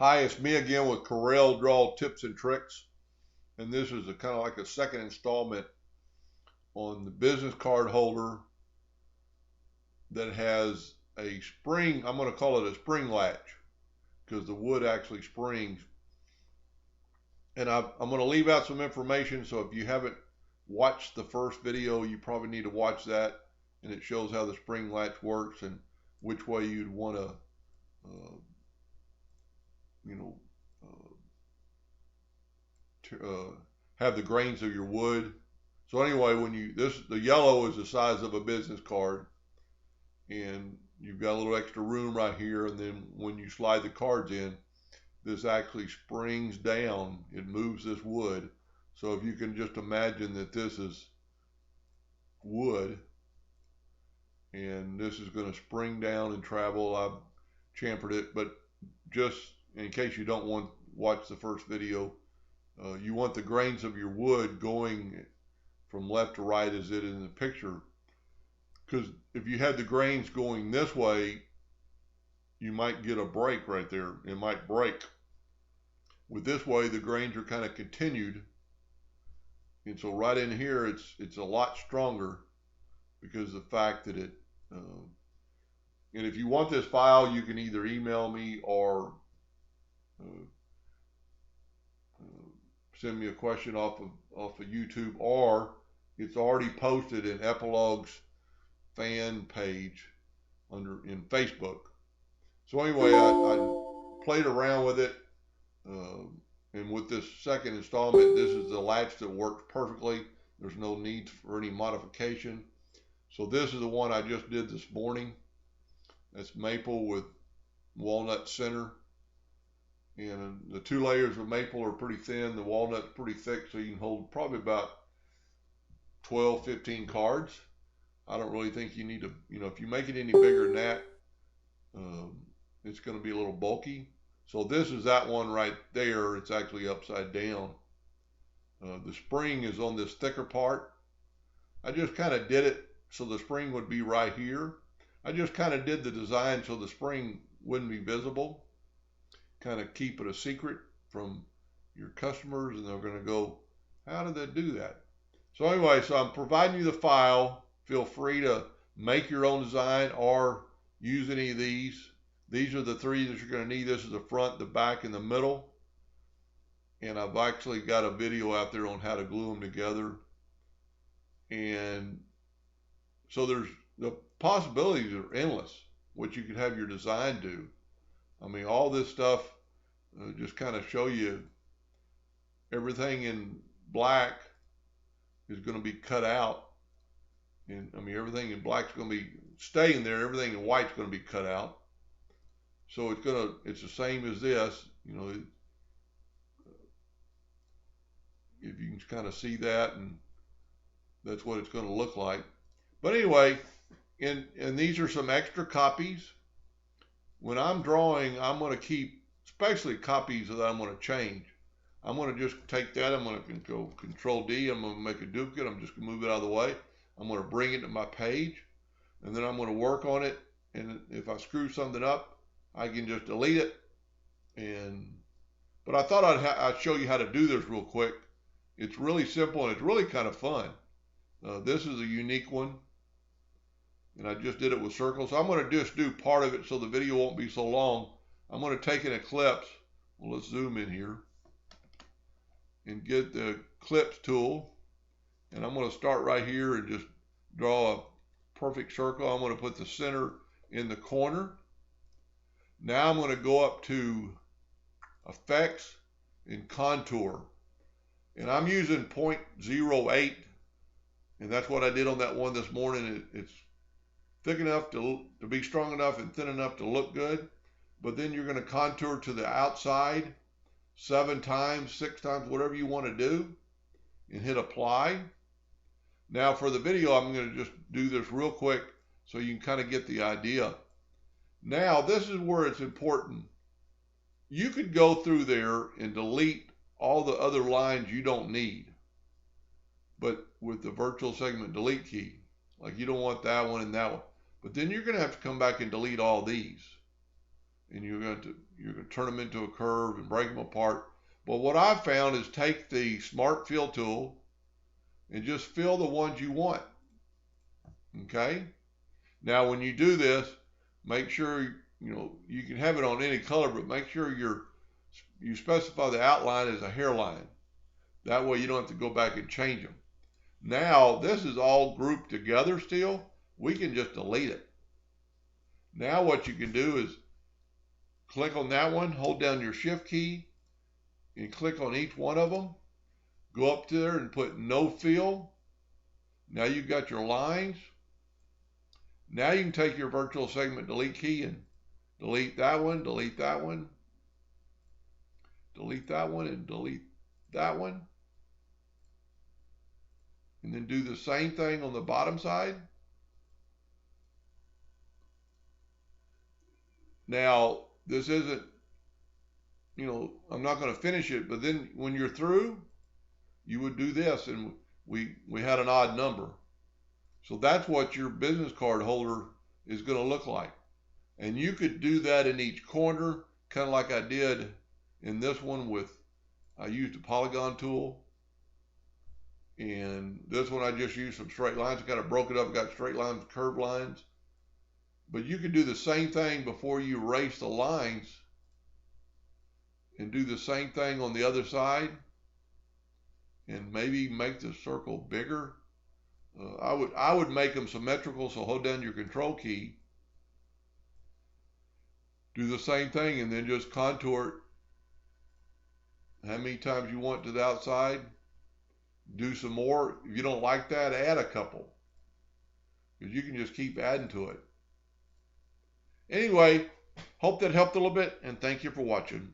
Hi, it's me again with Corel Draw Tips and Tricks, and this is a kind of like a second installment on the business card holder that has a spring. I'm going to call it a spring latch because the wood actually springs. And I'm going to leave out some information, so if you haven't watched the first video, you probably need to watch that, and it shows how the spring latch works and which way you'd want to, uh, you know, have the grains of your wood. So anyway, when the yellow is the size of a business card, and you've got a little extra room right here, and then when you slide the cards in, this actually springs down. It moves this wood. So if you can just imagine that this is wood, and this is going to spring down and travel. I've chamfered it, but just in case you don't want to watch the first video, you want the grains of your wood going from left to right as it is in the picture. Because if you had the grains going this way, you might get a break right there. It might break. With this way, the grains are kind of continued. And so right in here, it's a lot stronger because of the fact that it, and if you want this file, you can either email me or send me a question off of YouTube, or it's already posted in Epilogue's fan page in Facebook. So anyway, I played around with it, and with this second installment, this is the latch that works perfectly. There's no need for any modification. So this is the one I just did this morning. That's maple with walnut center. And the two layers of maple are pretty thin. The walnut's pretty thick, so you can hold probably about 12, 15 cards. I don't really think you need to, if you make it any bigger than that, it's going to be a little bulky. So this is that one right there. It's actually upside down. The spring is on this thicker part. I just kind of did it so the spring would be right here. I just kind of did the design so the spring wouldn't be visible. Kind of keep it a secret from your customers, and they're going to go, how did they do that? So anyway, so I'm providing you the file. Feel free to make your own design or use any of these. These are the three that you're going to need. This is the front, the back, and the middle. And I've actually got a video out there on how to glue them together. And so the possibilities are endless, what you could have your design do. I mean, all this stuff just kind of show you everything in black is going to be cut out. And I mean, everything in black is going to be staying there. Everything in white is going to be cut out. So it's the same as this, if you can kind of see that, and that's what it's going to look like. But anyway, and these are some extra copies. When I'm drawing, I'm going to keep, especially copies that I'm going to change. I'm going to just take that, I'm going to go Control D, I'm going to make a duplicate, I'm just going to move it out of the way. I'm going to bring it to my page, and then I'm going to work on it, and if I screw something up, I can just delete it. But I thought I'd show you how to do this real quick. It's really simple, and it's really kind of fun. This is a unique one, and I just did it with circles. So I'm going to just do part of it so the video won't be so long. I'm going to take an ellipse. Well, let's zoom in here and get the ellipse tool, and I'm going to start right here and just draw a perfect circle. I'm going to put the center in the corner. Now I'm going to go up to Effects and Contour, and I'm using 0.08, and that's what I did on that one this morning. It's thick enough to be strong enough and thin enough to look good. But then you're going to contour to the outside 7 times, 6 times, whatever you want to do, and hit apply. Now for the video, I'm going to just do this real quick so you can kind of get the idea. Now this is where it's important. You could go through there and delete all the other lines you don't need, but with the virtual segment delete key, like you don't want that one and that one. But then you're going to have to come back and delete all these. and you're going to turn them into a curve and break them apart. But what I've found is take the Smart Fill tool and just fill the ones you want. Okay. Now, when you do this, make sure you can have it on any color, but make sure you specify the outline as a hairline. That way, you don't have to go back and change them. Now, this is all grouped together still. We can just delete it. Now, what you can do is click on that one, hold down your Shift key, and click on each one of them. Go up there and put No Fill. Now you've got your lines. Now you can take your virtual segment delete key and delete that one, delete that one, delete that one, and delete that one. And then do the same thing on the bottom side. Now, this isn't, I'm not going to finish it, but then when you're through, you would do this, and we had an odd number. So that's what your business card holder is going to look like. And you could do that in each corner, kind of like I did in this one I used a polygon tool. And this one I just used some straight lines. I kind of broke it up, got straight lines, curved lines. But you could do the same thing before you erase the lines and do the same thing on the other side and maybe make the circle bigger. I would make them symmetrical, so hold down your control key. Do the same thing and then just contour it how many times you want to the outside. Do some more. If you don't like that, add a couple, because you can just keep adding to it. Anyway, hope that helped a little bit, and thank you for watching.